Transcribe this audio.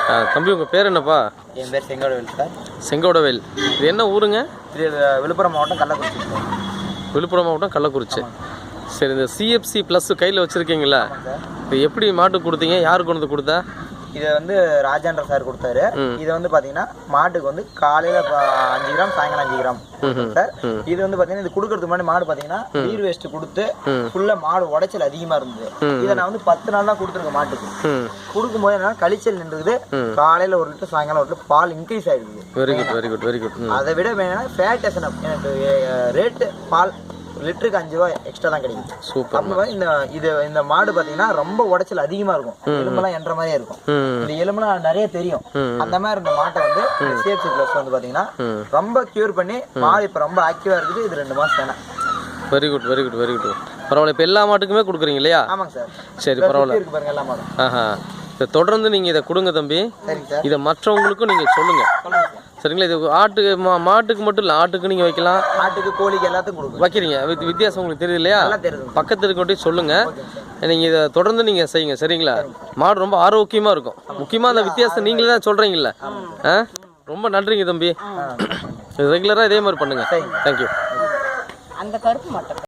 தம்பி உங்கள் பேர் என்னப்பா? என் பேர் செங்கோடவேல் சார். செங்கோடவேல். இது என்ன ஊருங்க? இது விழுப்புரம் மாவட்டம் கள்ளக்குறிச்சி. விழுப்புரம் மாவட்டம் கள்ளக்குறிச்சி. சரி, இந்த சிஎஃப்சி ப்ளஸ் கையில் வச்சுருக்கீங்களா? இது எப்படி மாட்டுக்கு கொடுத்தீங்க? யார் கொண்டு வந்து கொடுத்தா? இதை வந்து ராஜேந்திர சார் கொடுத்தாரு. இதை வந்து பார்த்தீங்கன்னா மாட்டுக்கு வந்து காலையில் 5 கிராம், சாயங்காலம் 5 கிராம் சார். இது வந்து பார்த்தீங்கன்னா இது கொடுக்கறதுக்கு முன்னாடி மாடு பார்த்தீங்கன்னா நீர் வேஸ்ட் கொடுத்து ஃபுல்லாக மாடு உடைச்சல் அதிகமாக இருந்தது. இதை நான் வந்து 10 நாள் தான் கொடுத்துருக்கேன் மாட்டுக்கு. கொடுக்கும்போது என்ன கழிச்சல் நின்றுது. காலையில் 1 லிட்டர், சாயங்காலம் 1 லிட்டர் பால் இன்க்ரீஸ் ஆகிடுது. Very good, very good, very good. அதை விட வேணும்னா ஃபேட் எசனப் எனக்கு ரேட்டு பால் லிட்டருக்கு 5 ரூபாய் எக்ஸ்ட்ரா தான் கிடைக்குது. சூப்பர். அப்போ இந்த மாடு பார்த்தீங்கன்னா ரொம்ப உடைச்சல் அதிகமாக இருக்கும். எலும்பெல்லாம் என்ற மாதிரியே இருக்கும். இந்த எலும்புலாம் நிறைய தெரியும். அந்த மாதிரி இந்த மாட்டை வந்து சிஎஃப்சி ப்ளஸ் வந்து பார்த்தீங்கன்னா ரொம்ப கியூர் பண்ணி மாடு இப்போ ரொம்ப ஆக்டிவாக இருக்குது. இது 2 மாதம் தானே. Very good, very good, very good. பரவாயில்ல. இப்போ எல்லா மாட்டுக்குமே கொடுக்குறீங்க இல்லையா? ஆமாங்க சார். சரி, பரவாயில்ல. இருக்கு பாருங்க எல்லா மாடும். இதை தொடர்ந்து நீங்கள் இதை கொடுங்க தம்பி. சரிங்க சார். இதை மற்றவங்களுக்கும் நீங்கள் சொல்லுங்கள். சரிங்களா? இது மாட்டுக்கு மட்டும் இல்லை, ஆட்டுக்கு நீங்கள் வைக்கலாம். ஆட்டுக்கு, கோழிக்கு எல்லாத்துக்கும் கொடுக்கும். வைக்கிறீங்க. வித்தியாசம் உங்களுக்கு தெரியுது இல்லையா? பக்கத்து இருக்கட்டும் சொல்லுங்கள். நீங்கள் இதை தொடர்ந்து நீங்கள் செய்யுங்க. சரிங்களா? மாடு ரொம்ப ஆரோக்கியமாக இருக்கும். முக்கியமாக அந்த வித்தியாசம் நீங்களே தான் சொல்கிறீங்கள. ரொம்ப நன்றிங்க தம்பி. ரெகுலராக இதே மாதிரி பண்ணுங்கள். தேங்க்யூ. அந்த கருப்பு மாட்டை